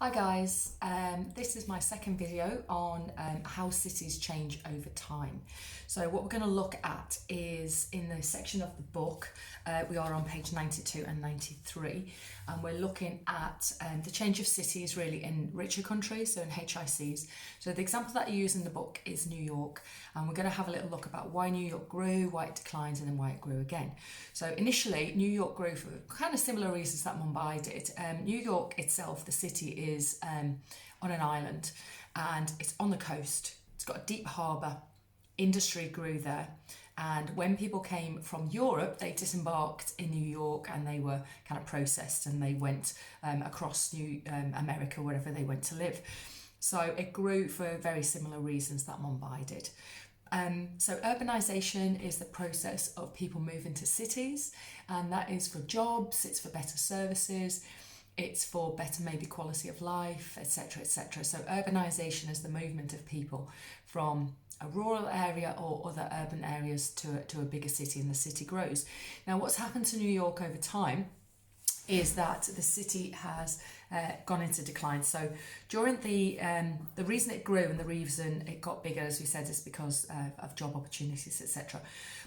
Hi guys, this is my second video on how cities change over time. So what we're going to look at is in the section of the book, we are on page 92 and 93, and we're looking at the change of cities really in richer countries, so in HICs. So the example that I use in the book is New York, and we're going to have a little look about why New York grew, why it declined, and then why it grew again. So initially, New York grew for kind of similar reasons that Mumbai did. New York itself, the city, is on an island and it's on the coast. It's got a deep harbour. Industry grew there. And when people came from Europe, they disembarked in New York and they were kind of processed and they went across New America, wherever they went to live. So it grew for very similar reasons that Mumbai did. So urbanisation is the process of people moving to cities, and that is for jobs, it's for better services, it's for better maybe quality of life, etc., etc. So urbanisation is the movement of people from a rural area or other urban areas to a bigger city, and the city grows. Now, what's happened to New York over time is that the city has gone into decline. So during the reason it grew and the reason it got bigger, as we said, is because of job opportunities, etc.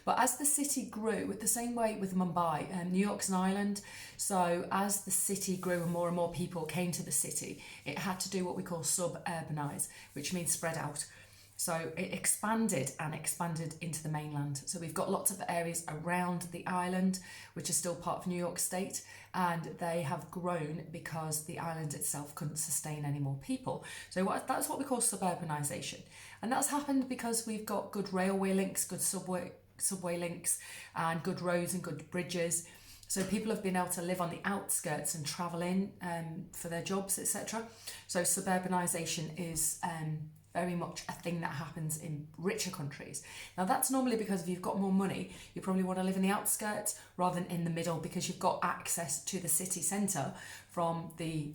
But as the city grew, the same way with Mumbai, New York's an island. So as the city grew and more people came to the city, it had to do what we call suburbanise, which means spread out. So it expanded into the mainland. So we've got lots of areas around the island, which are still part of New York State, and they have grown because the island itself couldn't sustain any more people. So that's what we call suburbanisation. And that's happened because we've got good railway links, good subway links, and good roads and good bridges. So people have been able to live on the outskirts and travel in for their jobs, etc. So suburbanisation is very much a thing that happens in richer countries. Now that's normally because if you've got more money, you probably want to live in the outskirts rather than in the middle, because you've got access to the city centre from the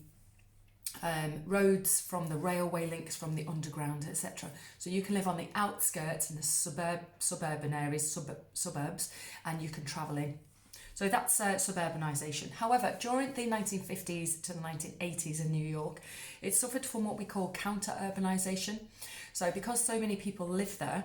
roads, from the railway links, from the underground, etc. So you can live on the outskirts in the suburban areas, suburbs, and you can travel in. So that's suburbanisation. However, during the 1950s to the 1980s in New York, it suffered from what we call counter-urbanisation. So because so many people lived there,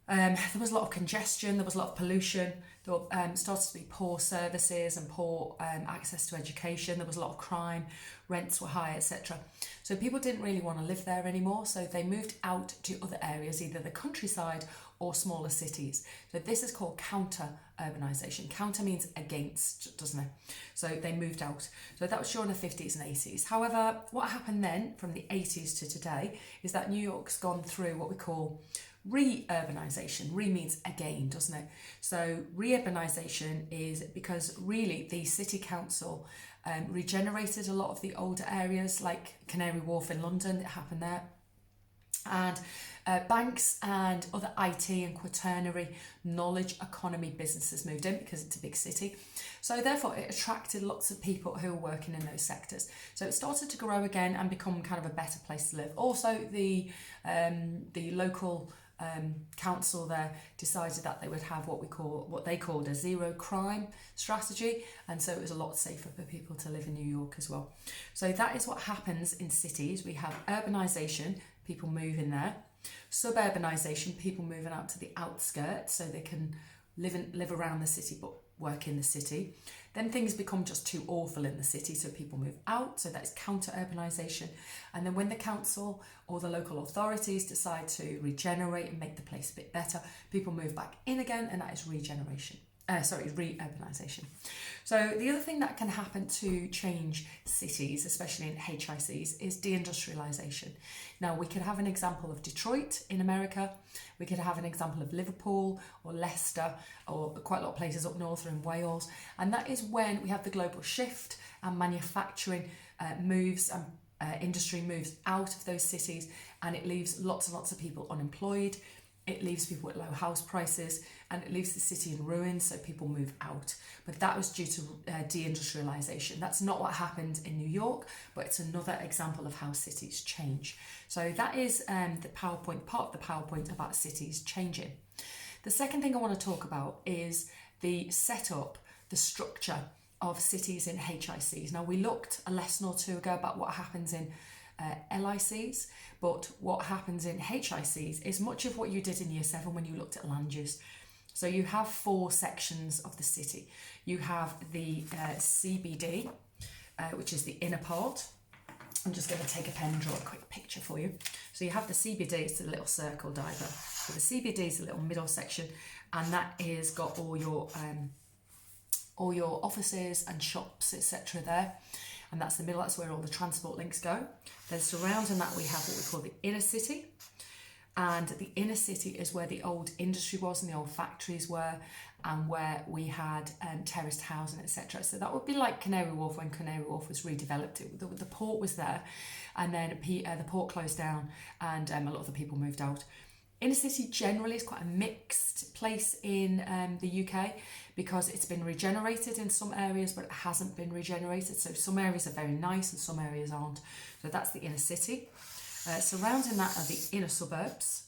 there was a lot of congestion, there was a lot of pollution, there started to be poor services and poor access to education, there was a lot of crime, rents were high, etc. So people didn't really want to live there anymore, so they moved out to other areas, either the countryside or smaller cities. So this is called counter-urbanisation. Counter means against, doesn't it? So they moved out. So that was during the 50s and 80s. However, what happened then from the 80s to today is that New York's gone through what we call re-urbanisation. Re means again, doesn't it? So re-urbanisation is because really the city council regenerated a lot of the older areas, like Canary Wharf in London. It happened there. And banks and other IT and quaternary knowledge economy businesses moved in because it's a big city. So therefore it attracted lots of people who were working in those sectors. So it started to grow again and become kind of a better place to live. Also the local council there decided that they would have what they called a zero crime strategy, and so it was a lot safer for people to live in New York as well. So that is what happens in cities. We have urbanisation, people move in there; suburbanisation, people moving out to the outskirts so they can live around the city but work in the city. Then things become just too awful in the city, so people move out, so that is counter-urbanisation. And then when the council or the local authorities decide to regenerate and make the place a bit better, people move back in again, and that is re-urbanisation. So the other thing that can happen to change cities, especially in HICs, is deindustrialization. Now, we could have an example of Detroit in America, we could have an example of Liverpool or Leicester, or quite a lot of places up north or in Wales, and that is when we have the global shift and manufacturing moves and industry moves out of those cities, and it leaves lots and lots of people unemployed. It leaves people with low house prices, and it leaves the city in ruins, so people move out. But that was due to deindustrialization. That's not what happened in New York, but it's another example of how cities change. So that is the PowerPoint, part of the PowerPoint about cities changing. The second thing I want to talk about is the setup, the structure of cities in HICs. Now we looked a lesson or two ago about what happens in LICs, but what happens in HICs is much of what you did in year 7 when you looked at land use. So you have 4 sections of the city. You have the CBD, which is the inner part. I'm just going to take a pen and draw a quick picture for you. So you have the CBD, it's a little circle diagram. So the CBD is a little middle section, and that is got all your offices and shops, etc. there. And that's the middle, that's where all the transport links go. Then surrounding that we have what we call the inner city. And the inner city is where the old industry was and the old factories were, and where we had terraced housing, etc. So that would be like Canary Wharf when Canary Wharf was redeveloped. The port was there, and then the port closed down, and a lot of the people moved out. Inner city generally is quite a mixed place in the UK because it's been regenerated in some areas, but it hasn't been regenerated. So some areas are very nice and some areas aren't. So that's the inner city. Surrounding that are the inner suburbs,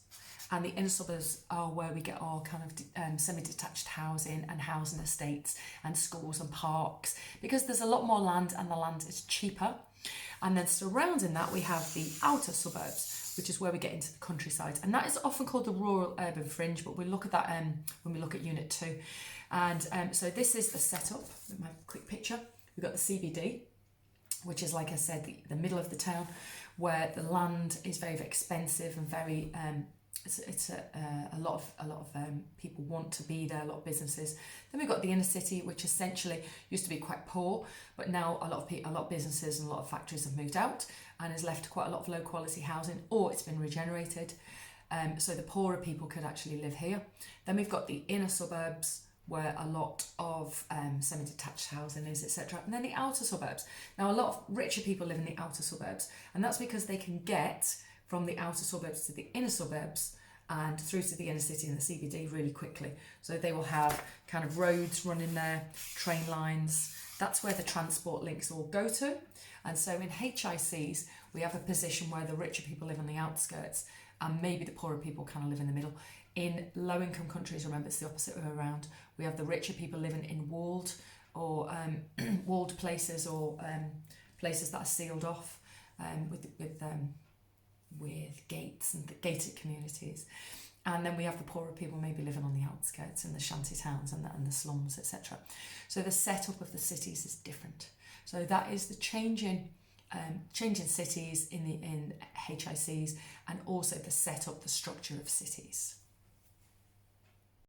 and the inner suburbs are where we get our kind of semi-detached housing and housing estates and schools and parks, because there's a lot more land and the land is cheaper. And then surrounding that we have the outer suburbs, which is where we get into the countryside, and that is often called the rural urban fringe, but we'll look at that when we look at unit 2. And so this is the setup. My quick picture. We've got the CBD, which is, like I said, the middle of the town, where the land is very, very expensive and very it's a lot of people want to be there, a lot of businesses. Then we've got the inner city, which essentially used to be quite poor, but now a lot of businesses and a lot of factories have moved out and has left quite a lot of low quality housing, or it's been regenerated. So the poorer people could actually live here. Then we've got the inner suburbs, where a lot of semi-detached housing is, etc. And then the outer suburbs. Now, a lot of richer people live in the outer suburbs, and that's because they can get from the outer suburbs to the inner suburbs and through to the inner city and the CBD really quickly. So they will have kind of roads running there, train lines. That's where the transport links all go to. And so in HICs, we have a position where the richer people live on the outskirts and maybe the poorer people kind of live in the middle. In low-income countries, remember, it's the opposite way around. We have the richer people living in walled or walled places, or places that are sealed off with gates and gated communities. And then we have the poorer people maybe living on the outskirts in the shanty towns and the slums, etc. So the setup of the cities is different. So that is the change in cities in HICs, and also the setup, the structure of cities.